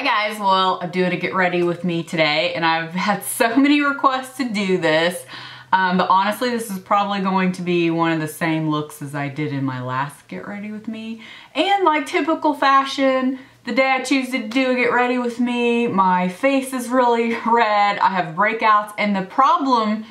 guys, well, I'm doing a get ready with me today and I've had so many requests to do this, but honestly this is probably going to be one of the same looks as I did in my last get ready with me. And like typical fashion, the day I choose to do a get ready with me, my face is really red, I have breakouts, and the problem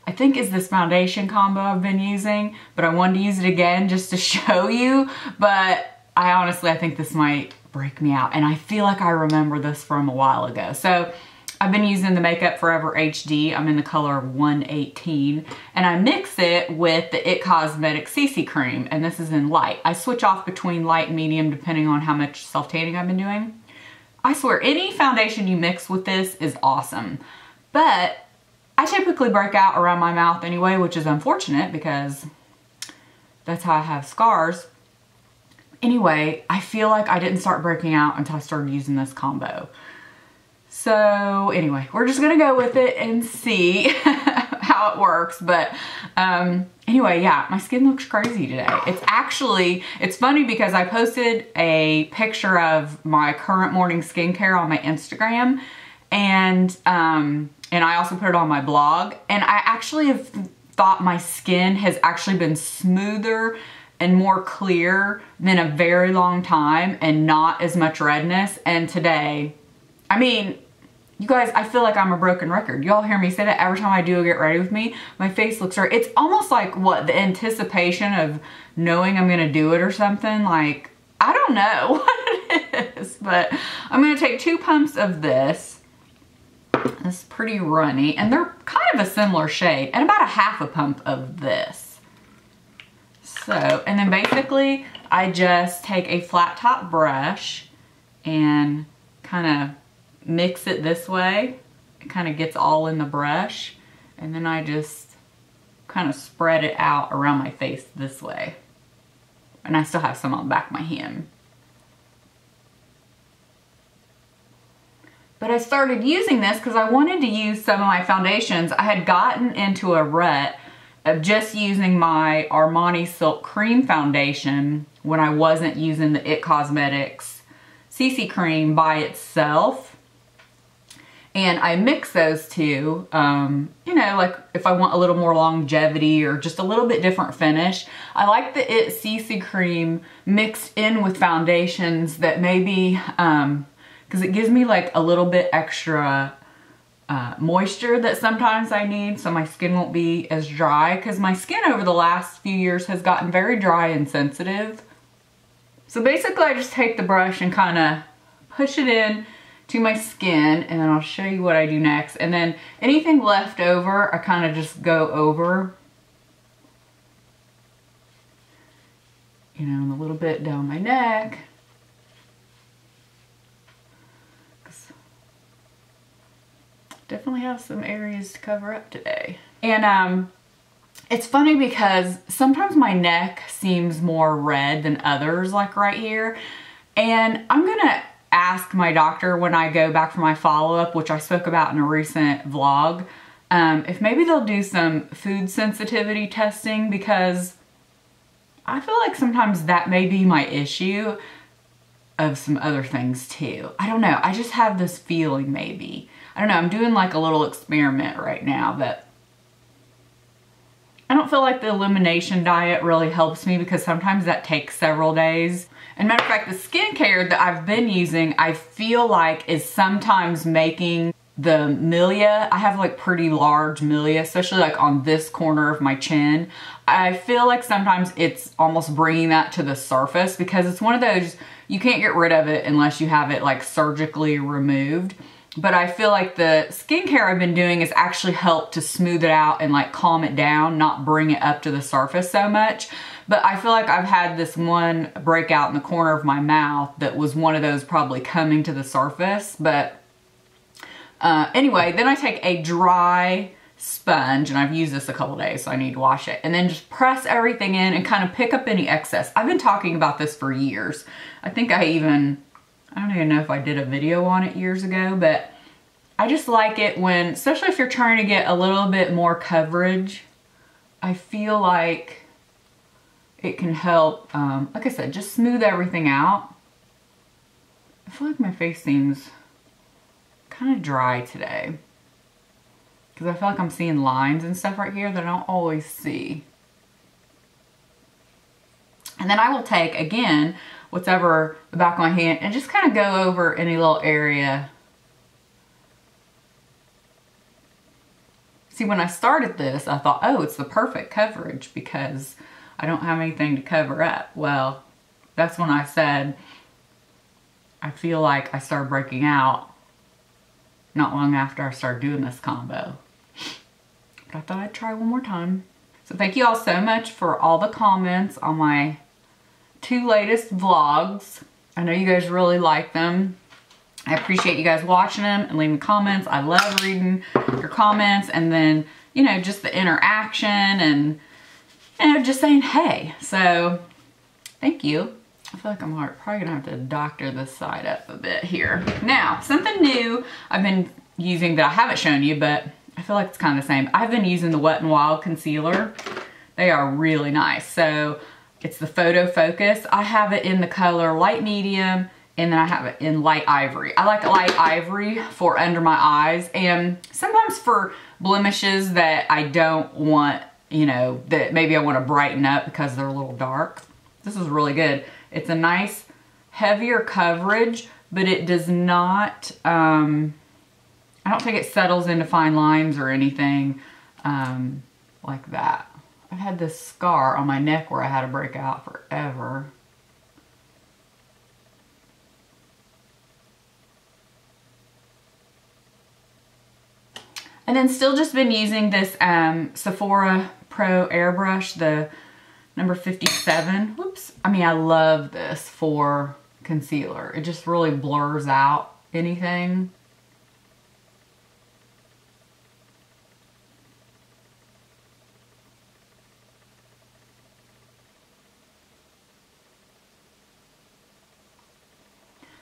I think is this foundation combo I've been using, but I wanted to use it again just to show you, but I think this might break me out, and I feel like I remember this from a while ago. So I've been using the Makeup Forever HD. I'm in the color 118, and I mix it with the It Cosmetics CC cream, and this is in light. I switch off between light and medium depending on how much self-tanning I've been doing. I swear, any foundation you mix with this is awesome, but I typically break out around my mouth anyway, which is unfortunate because that's how I have scars. Anyway, I feel like I didn't start breaking out until I started using this combo. So anyway, we're just gonna go with it and see how it works. But anyway, yeah, my skin looks crazy today. It's funny because I posted a picture of my current morning skincare on my Instagram, and I also put it on my blog, and I actually have thought my skin has actually been smoother and more clear than a very long time and not as much redness. And today, I mean, you guys, I feel like I'm a broken record. Y'all hear me say that every time I do a get ready with me, my face looks right. It's almost like what, the anticipation of knowing I'm gonna do it or something. Like, I don't know what it is, but I'm gonna take 2 pumps of this. It's pretty runny, and they're kind of a similar shade, and about a half a pump of this. So, and then basically I just take a flat top brush and kind of mix it this way. It kind of gets all in the brush, and then I just kind of spread it out around my face this way. And I still have some on the back of my hand. But I started using this because I wanted to use some of my foundations. I had gotten into a rut of just using my Armani Silk Cream foundation when I wasn't using the It Cosmetics CC cream by itself. And I mix those two, you know, like if I want a little more longevity or just a little bit different finish. I like the It CC cream mixed in with foundations that maybe, because it gives me like a little bit extra moisture that sometimes I need, so my skin won't be as dry, because my skin over the last few years has gotten very dry and sensitive. So basically I just take the brush and kind of push it in to my skin, and then I'll show you what I do next. And then anything left over, I kind of just go over, you know, and a little bit down my neck. Definitely have some areas to cover up today. And it's funny because sometimes my neck seems more red than others, like right here. And I'm gonna ask my doctor when I go back for my follow-up, which I spoke about in a recent vlog, if maybe they'll do some food sensitivity testing, because I feel like sometimes that may be my issue of some other things too. I don't know, I just have this feeling maybe. I don't know, I'm doing like a little experiment right now, but I don't feel like the elimination diet really helps me, because sometimes that takes several days. And matter of fact, the skincare that I've been using, I feel like is sometimes making the milia, I have like pretty large milia, especially like on this corner of my chin. I feel like sometimes it's almost bringing that to the surface, because it's one of those, you can't get rid of it unless you have it like surgically removed. But I feel like the skincare I've been doing has actually helped to smooth it out and like calm it down, not bring it up to the surface so much. But I feel like I've had this one breakout in the corner of my mouth that was one of those probably coming to the surface. But anyway, then I take a dry sponge, and I've used this a couple days, so I need to wash it, and then just press everything in and kind of pick up any excess. I've been talking about this for years. I think I don't even know if I did a video on it years ago, but I just like it when, especially if you're trying to get a little bit more coverage, I feel like it can help, like I said, just smooth everything out. I feel like my face seems kind of dry today. Because I feel like I'm seeing lines and stuff right here that I don't always see. And then I will take, again, whatever the back of my hand and just kind of go over any little area. See, when I started this, I thought, oh, it's the perfect coverage because I don't have anything to cover up. Well, that's when I said, I feel like I started breaking out not long after I started doing this combo. But I thought I'd try one more time. So thank you all so much for all the comments on my 2 latest vlogs. I know you guys really like them. I appreciate you guys watching them and leaving comments. I love reading your comments and then, you know, just the interaction and, you know, just saying hey. So, thank you. I feel like I'm probably gonna have to doctor this side up a bit here. Now, something new I've been using that I haven't shown you, but I feel like it's kind of the same. I've been using the Wet n Wild concealer. They are really nice. So, it's the Photo Focus. I have it in the color light medium, and then I have it in light ivory. I like light ivory for under my eyes, and sometimes for blemishes that I don't want, you know, that maybe I want to brighten up because they're a little dark. This is really good. It's a nice heavier coverage, but it does not, I don't think it settles into fine lines or anything like that. I've had this scar on my neck where I had a breakout forever. And then still just been using this Sephora Pro Airbrush, the number 57. Whoops. I mean, I love this for concealer. It just really blurs out anything.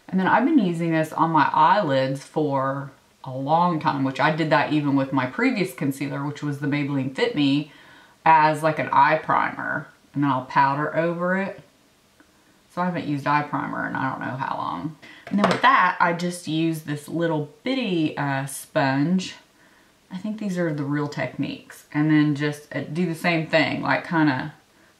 And then I've been using this on my eyelids for a long time, which I did that even with my previous concealer, which was the Maybelline Fit Me, as like an eye primer. And then I'll powder over it. So I haven't used eye primer in I don't know how long. And then with that, I just use this little bitty sponge. I think these are the Real Techniques. And then just do the same thing, like kind of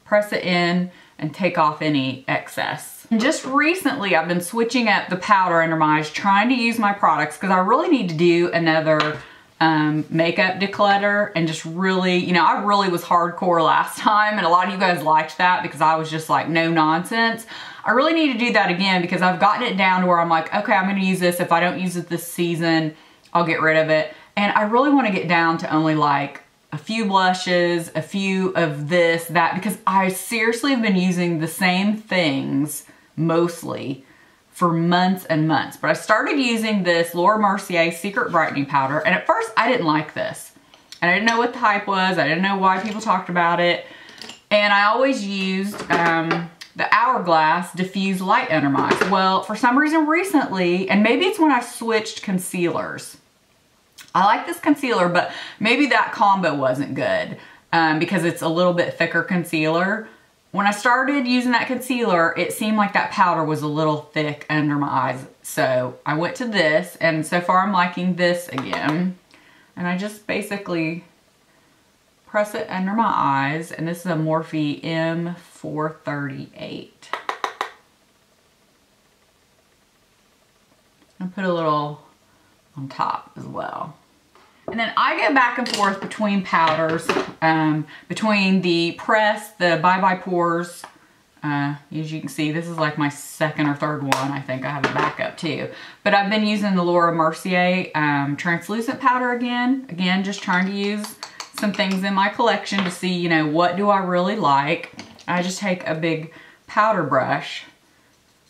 press it in and take off any excess. And just recently, I've been switching up the powder under my eyes, trying to use my products because I really need to do another makeup declutter and just really, you know, I really was hardcore last time and a lot of you guys liked that because I was just like no nonsense. I really need to do that again because I've gotten it down to where I'm like, okay, I'm gonna use this. If I don't use it this season, I'll get rid of it. And I really wanna get down to only like a few blushes, a few of this, that, because I seriously have been using the same things mostly for months and months. But I started using this Mercier Secret Brightening Powder, and at first I didn't like this. And I didn't know what the hype was. I didn't know why people talked about it. And I always used the Hourglass Diffuse Light under my eyes. Well, for some reason recently, and maybe it's when I switched concealers. I like this concealer, but maybe that combo wasn't good because it's a little bit thicker concealer. When I started using that concealer, it seemed like that powder was a little thick under my eyes. So I went to this, and so far I'm liking this again. And I just basically press it under my eyes, and this is a Morphe M438. And put a little on top as well. And then I go back and forth between powders, between the press, the Bye Bye Pores. As you can see, this is like my second or third one. I think I have a backup too. But I've been using the Mercier translucent powder again. Again, just trying to use some things in my collection to see, you know, what do I really like. I just take a big powder brush.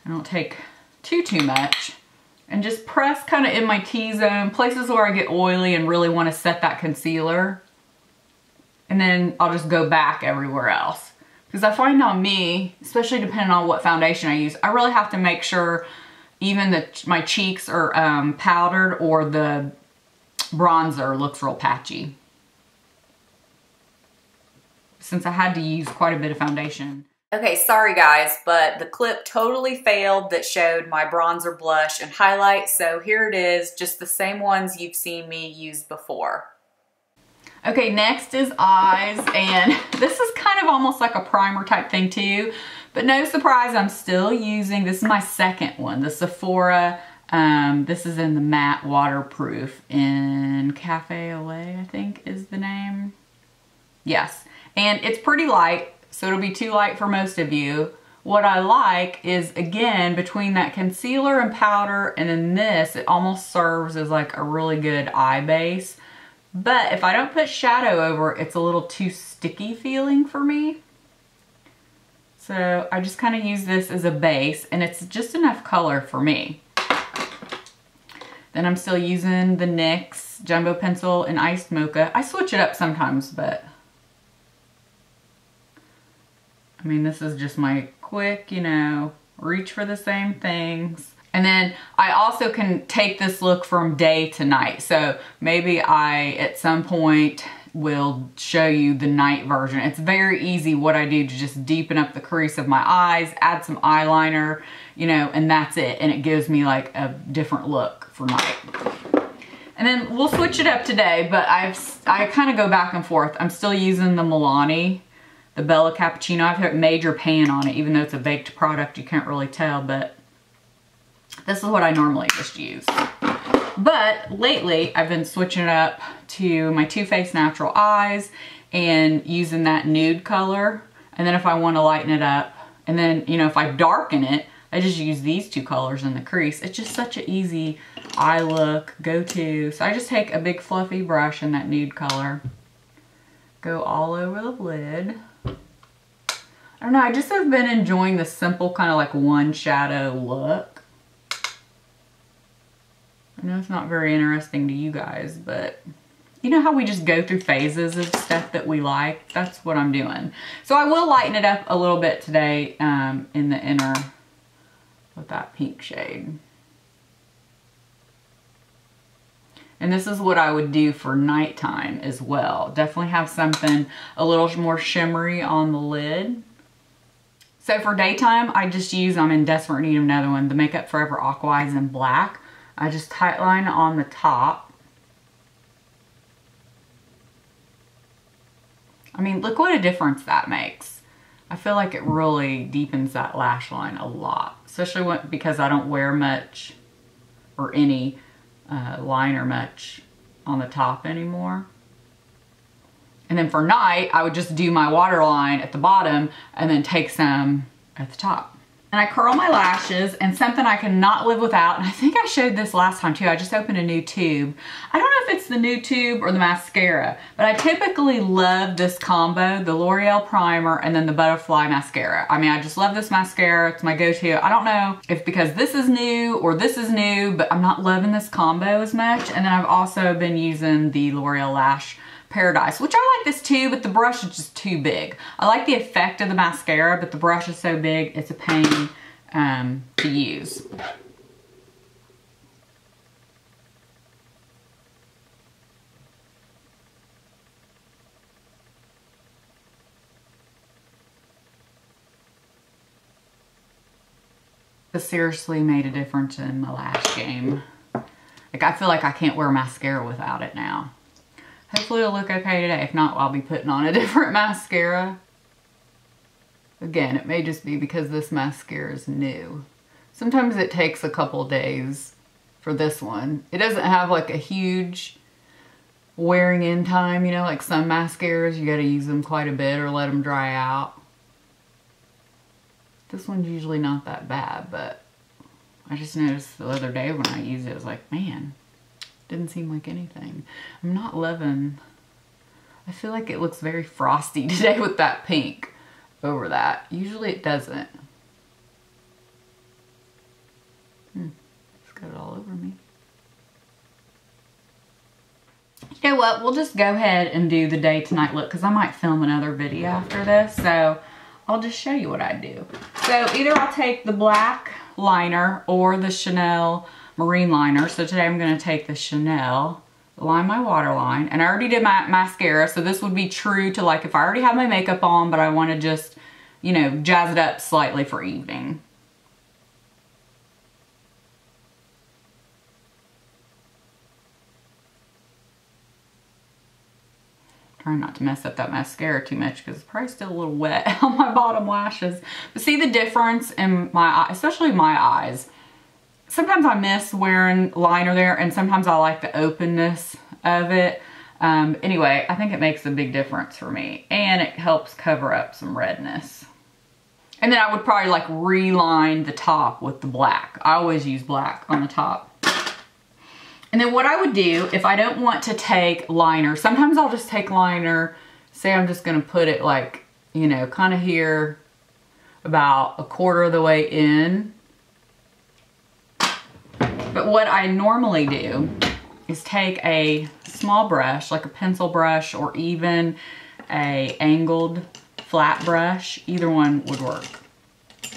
I don't take too much. And just press kind of in my T-zone, places where I get oily and really want to set that concealer. And then I'll just go back everywhere else. Because I find on me, especially depending on what foundation I use, I really have to make sure even that my cheeks are powdered or the bronzer looks real patchy. Since I had to use quite a bit of foundation. Okay, sorry guys, but the clip totally failed that showed my bronzer, blush, and highlight, so here it is, just the same ones you've seen me use before. Okay, next is eyes, and this is kind of almost like a primer type thing too, but no surprise, I'm still using, this is my second one, the Sephora, this is in the matte waterproof in Cafe au Lait, I think is the name. Yes, and it's pretty light, so it'll be too light for most of you. What I like is, again, between that concealer and powder and then this, it almost serves as like a really good eye base. But if I don't put shadow over, it's a little too sticky feeling for me. So I just kind of use this as a base, and it's just enough color for me. Then I'm still using the NYX Jumbo Pencil in Iced Mocha. I switch it up sometimes, but I mean, this is just my quick, you know, reach for the same things. And then I also can take this look from day to night. So maybe I, at some point, will show you the night version. It's very easy what I do to just deepen up the crease of my eyes, add some eyeliner, you know, and that's it. And it gives me like a different look for night. And then we'll switch it up today, but I kind of go back and forth. I'm still using the Milani, the Bella Cappuccino. I've hit major pan on it, even though it's a baked product, you can't really tell, but this is what I normally just use. But lately, I've been switching it up to my Too Faced Natural Eyes and using that nude color. And then if I want to lighten it up, and then, you know, if I darken it, I just use these two colors in the crease. It's just such an easy eye look, go-to. So I just take a big fluffy brush in that nude color, go all over the lid. I don't know, I just have been enjoying the simple kind of like one shadow look. I know it's not very interesting to you guys, but you know how we just go through phases of stuff that we like? That's what I'm doing. So I will lighten it up a little bit today in the inner with that pink shade. And this is what I would do for nighttime as well. Definitely have something a little more shimmery on the lid. So for daytime, I just use, I'm in desperate need of another one, the Makeup Forever Aqua Eyes in black. I just tightline on the top. I mean, look what a difference that makes. I feel like it really deepens that lash line a lot, especially because I don't wear much or any liner much on the top anymore. And then for night, I would just do my waterline at the bottom and then take some at the top. And I curl my lashes, and something I cannot live without, and I think I showed this last time too, I just opened a new tube. I don't know if it's the new tube or the mascara, but I typically love this combo, the L'Oreal primer and then the butterfly mascara. I mean, I just love this mascara, it's my go-to. I don't know if because this is new or this is new, but I'm not loving this combo as much. And then I've also been using the L'Oreal Lash Paradise, which I like this too, but the brush is just too big. I like the effect of the mascara, but the brush is so big, it's a pain to use. This seriously made a difference in my lash game. Like, I feel like I can't wear mascara without it now. Hopefully it'll look okay today. If not, I'll be putting on a different mascara. Again, it may just be because this mascara is new. Sometimes it takes a couple days for this one. It doesn't have like a huge wearing in time, you know, like some mascaras, you gotta use them quite a bit or let them dry out. This one's usually not that bad, but I just noticed the other day when I used it, I was like, man, didn't seem like anything. I'm not loving, I feel like it looks very frosty today with that pink over that. Usually it doesn't. It's got it all over me. You know what, we'll just go ahead and do the day to night look because I might film another video after this, so I'll just show you what I do. So either I'll take the black liner or the Chanel marine liner. So today I'm going to take the Chanel, line my waterline, and I already did my mascara, so this would be true to like if I already have my makeup on but I want to just you know, jazz it up slightly for evening. Trying not to mess up that mascara too much because it's probably still a little wet on my bottom lashes. But see the difference in my eye, especially my eyes. Sometimes I miss wearing liner there, and sometimes I like the openness of it. Anyway, I think it makes a big difference for me, and it helps cover up some redness. And then I would probably like reline the top with the black. I always use black on the top. And then what I would do if I don't want to take liner, sometimes I'll just take liner, say I'm just gonna put it like, you know, kind of here, about a quarter of the way in. But what I normally do is take a small brush, like a pencil brush or even a angled flat brush. Either one would work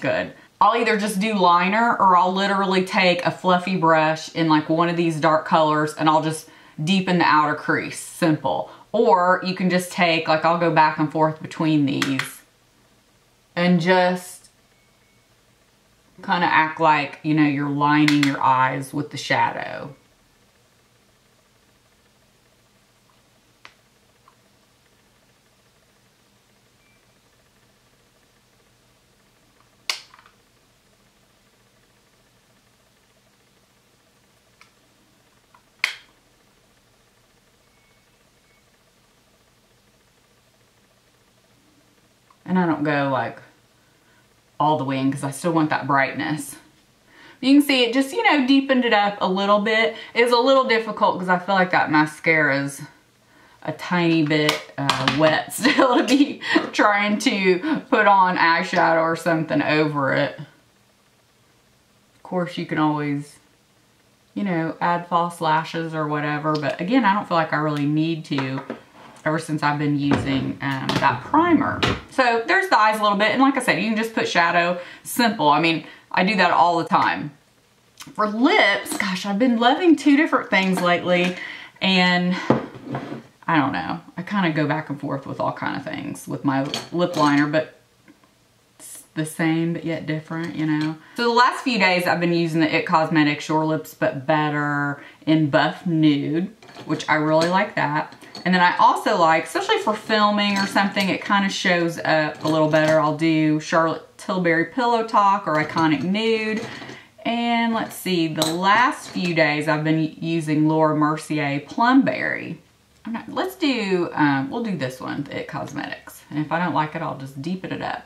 good. I'll either just do liner or I'll literally take a fluffy brush in like one of these dark colors and I'll just deepen the outer crease, simple. Or you can just take, like I'll go back and forth between these and just kind of act like, you know, you're lining your eyes with the shadow. And I don't go like all the way in because I still want that brightness. You can see it just, you know, deepened it up a little bit. It was a little difficult because I feel like that mascara is a tiny bit wet still to be trying to put on eyeshadow or something over it. Of course, you can always, you know, add false lashes or whatever. But again, I don't feel like I really need to, ever since I've been using that primer. So there's the eyes a little bit. And like I said, you can just put shadow, simple. I mean, I do that all the time. For lips, gosh, I've been loving two different things lately. And I don't know. I kind of go back and forth with all kind of things with my lip liner, but it's the same but yet different, you know. So the last few days I've been using the IT Cosmetics Shore Lips But Better in Buff Nude, which I really like that. And then I also like, especially for filming or something, it kind of shows up a little better. I'll do Charlotte Tilbury Pillow Talk or Iconic Nude. And let's see, the last few days I've been using Laura Mercier Plumberry. Let's do, we'll do this one, the IT Cosmetics. And if I don't like it, I'll just deepen it up.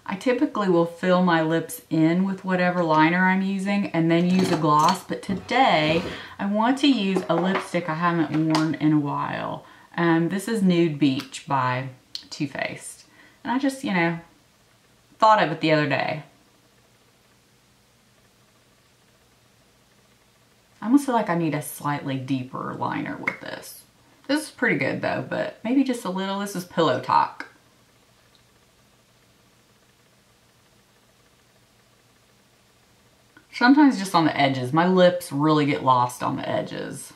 I typically will fill my lips in with whatever liner I'm using and then use a gloss, but today I want to use a lipstick I haven't worn in a while. This is Nude Beach by Too Faced. And I just, you know, thought of it the other day. I almost feel like I need a slightly deeper liner with this. This is pretty good though, but maybe just a little. This is Pillow Talk. Sometimes just on the edges. My lips really get lost on the edges.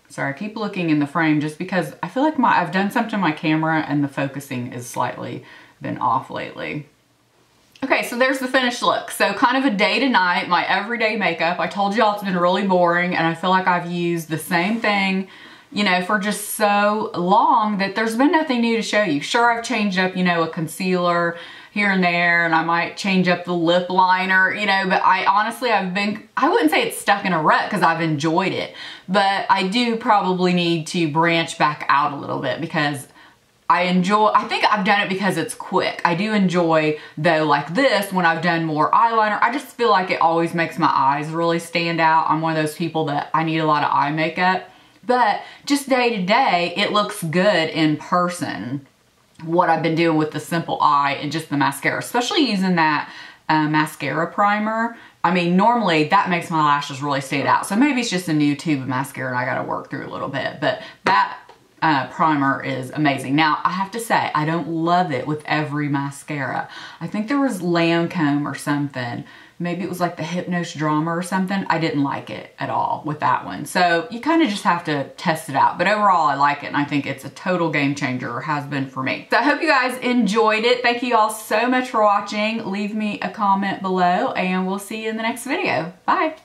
Sorry, I keep looking in the frame just because I feel like I've done something to my camera and the focusing is slightly been off lately. Okay, so there's the finished look. So kind of a day to night, my everyday makeup. I told y'all it's been really boring and I feel like I've used the same thing, you know, for just so long that there's been nothing new to show you. Sure, I've changed up, you know, a concealer here and there, and I might change up the lip liner, you know, but I honestly, I wouldn't say it's stuck in a rut because I've enjoyed it, but I do probably need to branch back out a little bit because I think I've done it because it's quick. I do enjoy, though, like this, when I've done more eyeliner, I just feel like it always makes my eyes really stand out. I'm one of those people that I need a lot of eye makeup, but just day to day, it looks good in person. What I've been doing with the simple eye and just the mascara, especially using that mascara primer. I mean, normally that makes my lashes really stand out. So maybe it's just a new tube of mascara and I gotta work through a little bit. But that primer is amazing. Now, I have to say, I don't love it with every mascara. I think there was Lancome or something. Maybe it was like the Hypnose Drama or something. I didn't like it at all with that one. So you kind of just have to test it out. But overall, I like it and I think it's a total game changer, or has been for me. So I hope you guys enjoyed it. Thank you all so much for watching. Leave me a comment below and we'll see you in the next video. Bye.